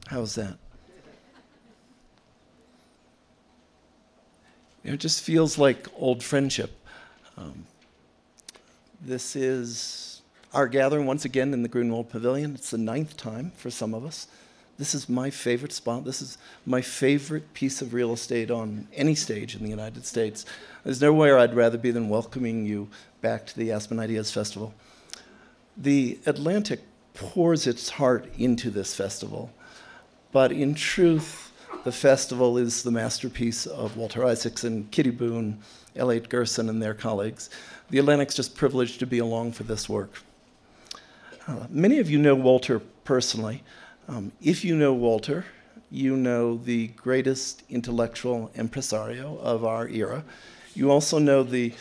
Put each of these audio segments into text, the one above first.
How's that? It just feels like old friendship. This is our gathering once again in the Grunewald Pavilion. It's the 9th time for some of us. This is my favorite spot. This is my favorite piece of real estate on any stage in the United States. There's nowhere I'd rather be than welcoming you back to the Aspen Ideas Festival. The Atlantic pours its heart into this festival, but in truth, the festival is the masterpiece of Walter Isaacson, Kitty Boone, Elliot Gerson, and their colleagues. The Atlantic's just privileged to be along for this work. Many of you know Walter personally. If you know Walter, you know the greatest intellectual impresario of our era. You also know the,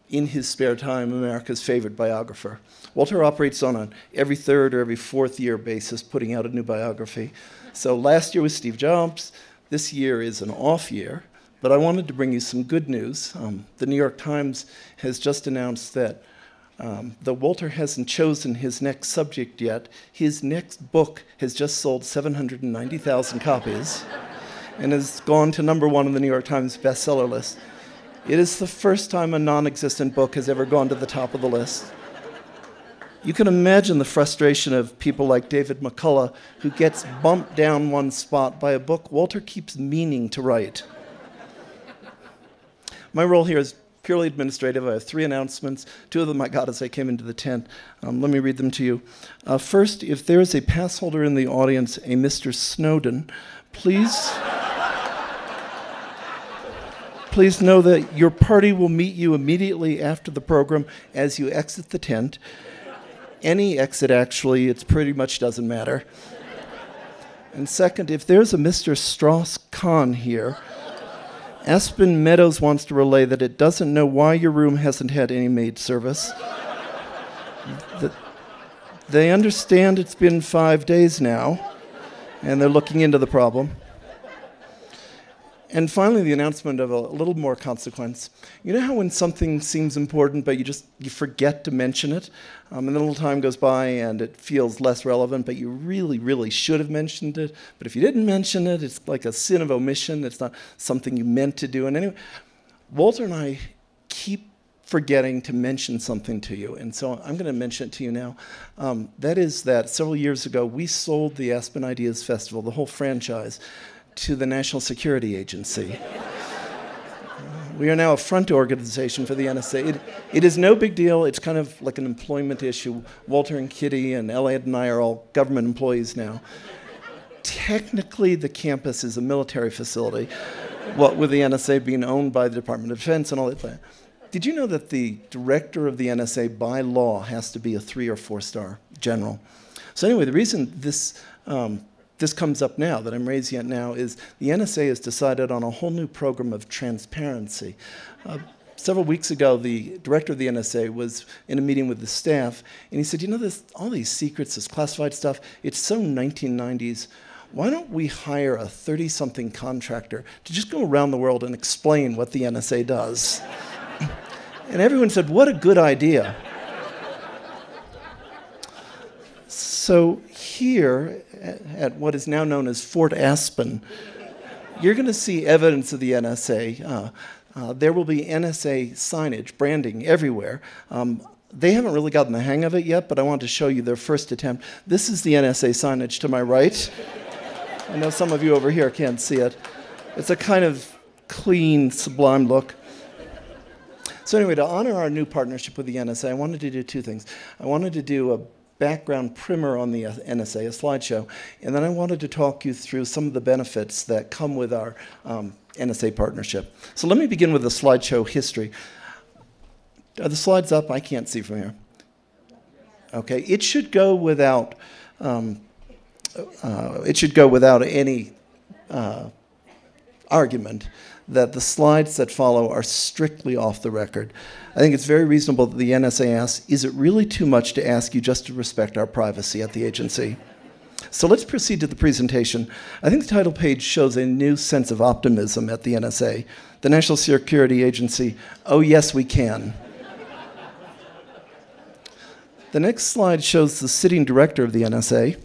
in his spare time, America's favorite biographer. Walter operates on an every third or every fourth year basis, putting out a new biography. So last year was Steve Jobs. This year is an off year. But I wanted to bring you some good news. The New York Times has just announced that though Walter hasn't chosen his next subject yet, his next book has just sold 790,000 copies and has gone to #1 on the New York Times bestseller list. It is the first time a non-existent book has ever gone to the top of the list. You can imagine the frustration of people like David McCullough, who gets bumped down one spot by a book Walter keeps meaning to write. My role here is purely administrative. I have 3 announcements. 2 of them I got as I came into the tent. Let me read them to you. First, if there is a pass holder in the audience, a Mr. Snowden, please know that your party will meet you immediately after the program as you exit the tent. Any exit, actually, it pretty much doesn't matter. And second, if there's a Mr. Strauss-Kahn here, Aspen Meadows wants to relay that it doesn't know why your room hasn't had any maid service. They understand it's been 5 days now, and they're looking into the problem. And finally, the announcement of a little more consequence. You know how when something seems important, but you forget to mention it, and then a little time goes by and it feels less relevant, but you really, really should have mentioned it. But if you didn't mention it, it's like a sin of omission. It's not something you meant to do. And anyway, Walter and I keep forgetting to mention something to you, and so I'm going to mention it to you now. That is that several years ago, we sold the Aspen Ideas Festival, the whole franchise, to the National Security Agency. We are now a front organization for the NSA. It is no big deal. It's kind of like an employment issue. Walter and Kitty and Elliot and I are all government employees now. Technically, the campus is a military facility, what with the NSA being owned by the Department of Defense and all that. Did you know that the director of the NSA by law has to be a 3- or 4-star general? So anyway, the reason this comes up now, that I'm raising it now, is the NSA has decided on a whole new program of transparency. Several weeks ago, the director of the NSA was in a meeting with the staff, and he said, you know, all these secrets, this classified stuff, it's so 1990s. Why don't we hire a 30-something contractor to just go around the world and explain what the NSA does? And everyone said, what a good idea. So here, at what is now known as Fort Aspen, you're going to see evidence of the NSA. There will be NSA signage, branding everywhere. They haven't really gotten the hang of it yet, but I want to show you their first attempt. This is the NSA signage to my right. I know some of you over here can't see it. It's a kind of clean, sublime look. So anyway, to honor our new partnership with the NSA, I wanted to do 2 things. I wanted to do a background primer on the NSA, a slideshow, and then I wanted to talk you through some of the benefits that come with our NSA partnership. So let me begin with the slideshow history. Are the slides up? I can't see from here. Okay, it should go without any argument that the slides that follow are strictly off the record. I think it's very reasonable that the NSA asks, is it really too much to ask you just to respect our privacy at the agency? So let's proceed to the presentation. I think the title page shows a new sense of optimism at the NSA, the National Security Agency. Oh, yes, we can. The next slide shows the sitting director of the NSA.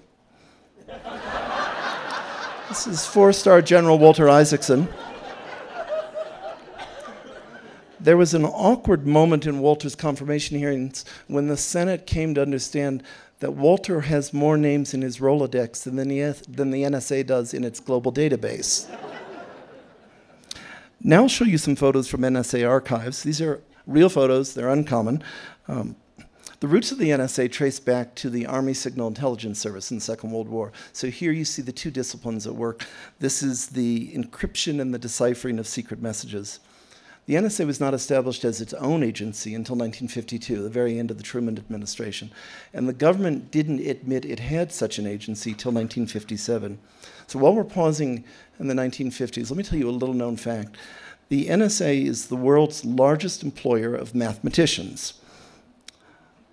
This is four-star General Walter Isaacson. There was an awkward moment in Walter's confirmation hearings when the Senate came to understand that Walter has more names in his Rolodex than the NSA does in its global database. Now I'll show you some photos from NSA archives. These are real photos, they're uncommon. The roots of the NSA trace back to the Army Signal Intelligence Service in the Second World War. So here you see the two disciplines at work. This is the encryption and the deciphering of secret messages. The NSA was not established as its own agency until 1952, the very end of the Truman administration. And the government didn't admit it had such an agency till 1957. So while we're pausing in the 1950s, let me tell you a little known fact. The NSA is the world's largest employer of mathematicians.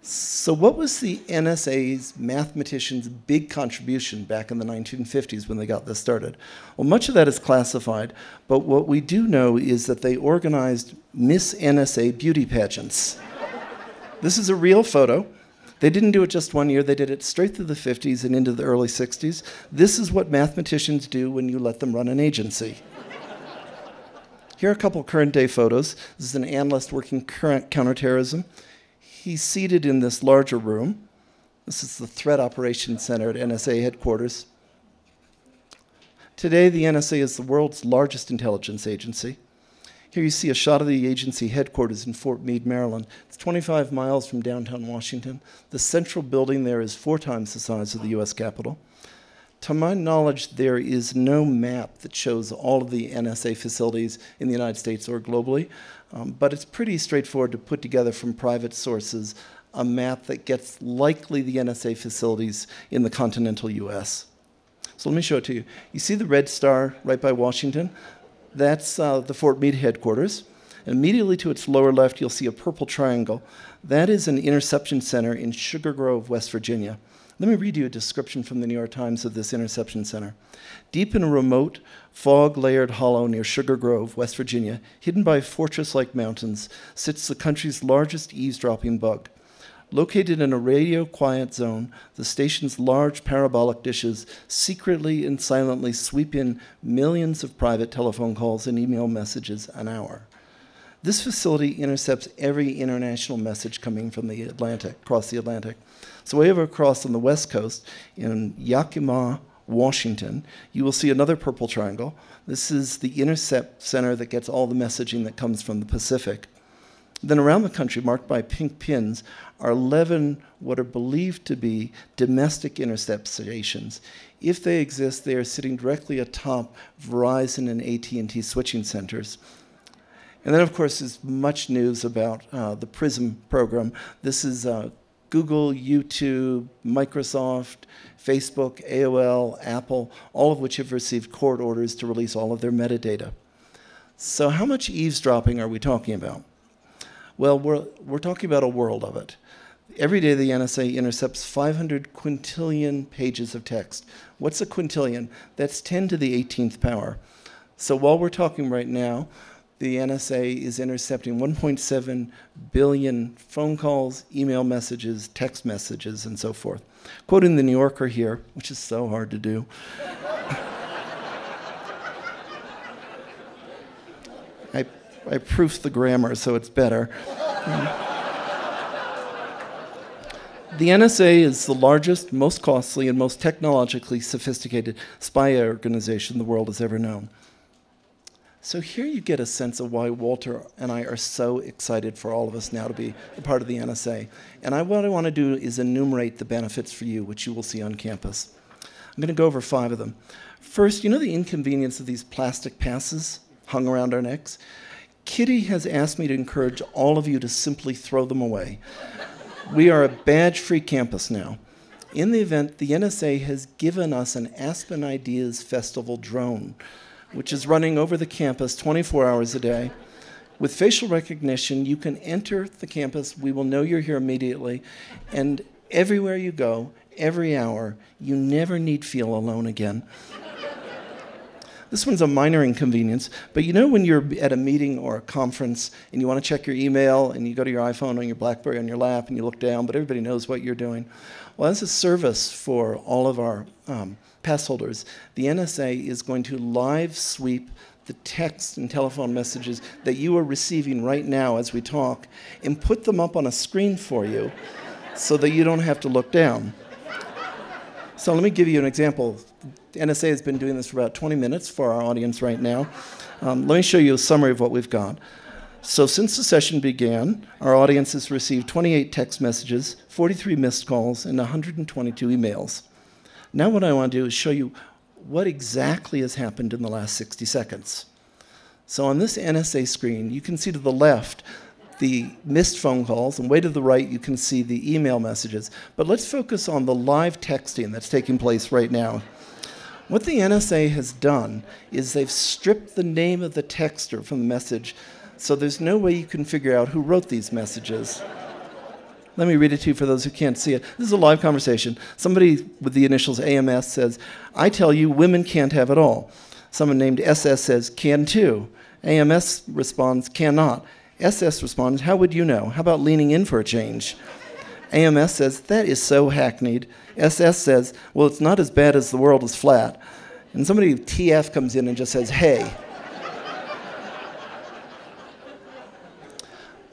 So what was the NSA's mathematicians' big contribution back in the 1950s when they got this started? Well, much of that is classified, but what we do know is that they organized Miss NSA beauty pageants. This is a real photo. They didn't do it just one year. They did it straight through the 50s and into the early 60s. This is what mathematicians do when you let them run an agency. Here are a couple current-day photos. This is an analyst working current counterterrorism. He's seated in this larger room. This is the Threat Operations Center at NSA headquarters. Today, the NSA is the world's largest intelligence agency. Here you see a shot of the agency headquarters in Fort Meade, Maryland. It's 25 miles from downtown Washington. The central building there is 4 times the size of the US Capitol. To my knowledge, there is no map that shows all of the NSA facilities in the United States or globally, but it's pretty straightforward to put together from private sources a map that gets likely the NSA facilities in the continental US. So let me show it to you. You see the red star right by Washington? That's the Fort Meade headquarters. And immediately to its lower left, you'll see a purple triangle. That is an interception center in Sugar Grove, West Virginia. Let me read you a description from the New York Times of this interception center. Deep in a remote, fog-layered hollow near Sugar Grove, West Virginia, hidden by fortress-like mountains, sits the country's largest eavesdropping bug. Located in a radio-quiet zone, the station's large parabolic dishes secretly and silently sweep in millions of private telephone calls and email messages an hour. This facility intercepts every international message coming from the Atlantic, across the Atlantic. So way over across on the West Coast, in Yakima, Washington, you will see another purple triangle. This is the intercept center that gets all the messaging that comes from the Pacific. Then around the country, marked by pink pins, are 11 what are believed to be domestic intercept stations. If they exist, they are sitting directly atop Verizon and AT&T switching centers. And then, of course, there's much news about the PRISM program. This is Google, YouTube, Microsoft, Facebook, AOL, Apple, all of which have received court orders to release all of their metadata. So how much eavesdropping are we talking about? Well, we're talking about a world of it. Every day the NSA intercepts 500 quintillion pages of text. What's a quintillion? That's 10 to the 18th power. So while we're talking right now, the NSA is intercepting 1.7 billion phone calls, email messages, text messages, and so forth. Quoting the New Yorker here, which is so hard to do. I proofed the grammar, so it's better. The NSA is the largest, most costly, and most technologically sophisticated spy organization the world has ever known. So here you get a sense of why Walter and I are so excited for all of us now to be a part of the NSA. And what I want to do is enumerate the benefits for you, which you will see on campus. I'm going to go over 5 of them. First, you know the inconvenience of these plastic passes hung around our necks? Kitty has asked me to encourage all of you to simply throw them away. We are a badge-free campus now. In the event, the NSA has given us an Aspen Ideas Festival drone, which is running over the campus 24 hours a day. With facial recognition, you can enter the campus. We will know you're here immediately. And everywhere you go, every hour. You never need feel alone again. This one's a minor inconvenience, but you know when you're at a meeting or a conference and you want to check your email and you go to your iPhone or your BlackBerry on your lap and you look down, but everybody knows what you're doing? Well, as a service for all of our pass holders, the NSA is going to live sweep the text and telephone messages that you are receiving right now as we talk and put them up on a screen for you so that you don't have to look down. So let me give you an example. The NSA has been doing this for about 20 minutes for our audience right now. Let me show you a summary of what we've got. So since the session began, our audience has received 28 text messages, 43 missed calls, and 122 emails. Now what I want to do is show you what exactly has happened in the last 60 seconds. So on this NSA screen, you can see to the left the missed phone calls, and way to the right you can see the email messages. But let's focus on the live texting that's taking place right now. What the NSA has done is they've stripped the name of the texter from the message, so there's no way you can figure out who wrote these messages. Let me read it to you for those who can't see it. This is a live conversation. Somebody with the initials AMS says, "I tell you, women can't have it all." Someone named SS says, "Can too." AMS responds, "Cannot." SS responds, "How would you know? How about leaning in for a change?" AMS says, "That is so hackneyed." SS says, "Well, it's not as bad as the world is flat." And somebody, TF, comes in and just says, "Hey."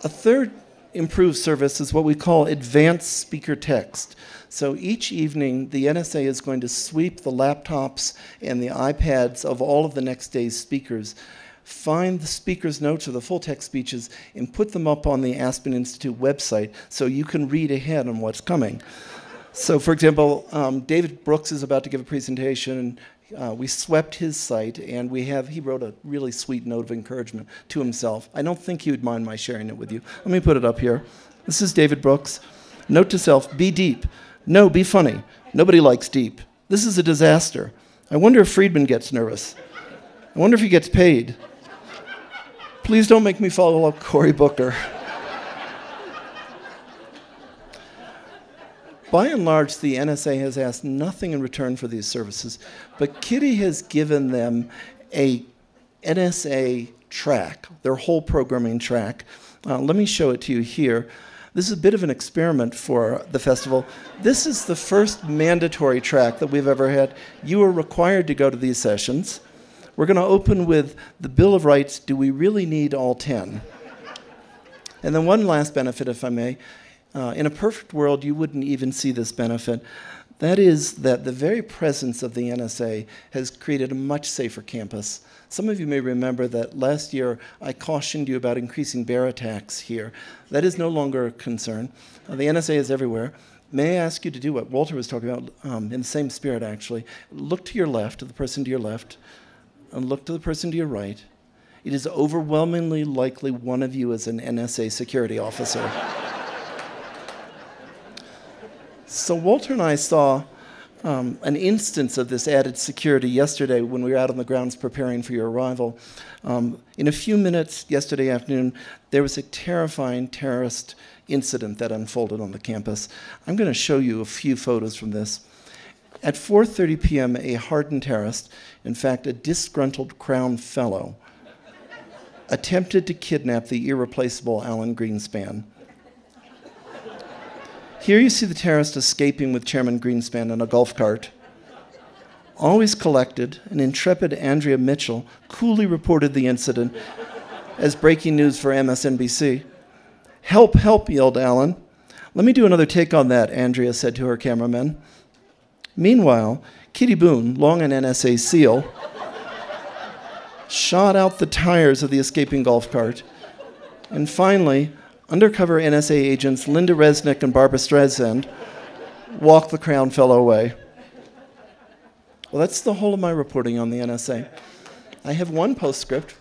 A third improved service is what we call advanced speaker text. So each evening, the NSA is going to sweep the laptops and the iPads of all of the next day's speakers, find the speaker's notes or the full-text speeches, and put them up on the Aspen Institute website so you can read ahead on what's coming. So, for example, David Brooks is about to give a presentation, and we swept his site, and he wrote a really sweet note of encouragement to himself. I don't think he would mind my sharing it with you. Let me put it up here. This is David Brooks. Note to self, be deep. No, be funny. Nobody likes deep. This is a disaster. I wonder if Friedman gets nervous. I wonder if he gets paid. Please don't make me follow up Cory Booker. By and large, the NSA has asked nothing in return for these services, but Kitty has given them a NSA track, their whole programming track. Let me show it to you here. This is a bit of an experiment for the festival. This is the first mandatory track that we've ever had. You are required to go to these sessions. We're going to open with the Bill of Rights, do we really need all 10? And then one last benefit, if I may. In a perfect world, you wouldn't even see this benefit. That is that the very presence of the NSA has created a much safer campus. Some of you may remember that last year I cautioned you about increasing bear attacks here. That is no longer a concern. The NSA is everywhere. May I ask you to do what Walter was talking about in the same spirit, actually. Look to your left, to the person to your left, and look to the person to your right. It is overwhelmingly likely one of you is an NSA security officer. So Walter and I saw an instance of this added security yesterday when we were out on the grounds preparing for your arrival. In a few minutes yesterday afternoon, there was a terrifying terrorist incident that unfolded on the campus. I'm going to show you a few photos from this. At 4:30 p.m., a hardened terrorist, in fact, a disgruntled Crown Fellow, attempted to kidnap the irreplaceable Alan Greenspan. Here you see the terrorist escaping with Chairman Greenspan in a golf cart. Always collected, an intrepid Andrea Mitchell coolly reported the incident as breaking news for MSNBC. "Help, help," yelled Alan. "Let me do another take on that," Andrea said to her cameramen. Meanwhile, Kitty Boone, long an NSA SEAL, shot out the tires of the escaping golf cart. And finally, undercover NSA agents Linda Resnick and Barbara Streisand walked the Crown Fellow away. Well, that's the whole of my reporting on the NSA. I have one postscript.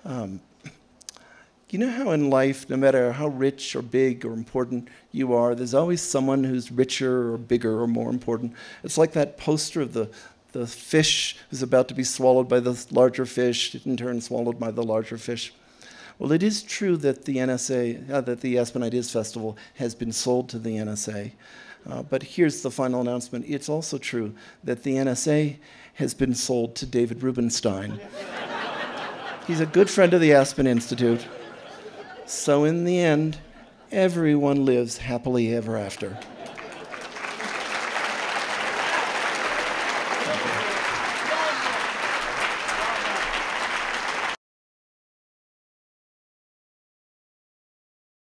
You know how in life, no matter how rich or big or important you are, there's always someone who's richer or bigger or more important. It's like that poster of the fish who's about to be swallowed by the larger fish, in turn swallowed by the larger fish. Well, it is true that the NSA, that the Aspen Ideas Festival has been sold to the NSA. But here's the final announcement. It's also true that the NSA has been sold to David Rubenstein. He's a good friend of the Aspen Institute. So in the end, everyone lives happily ever after.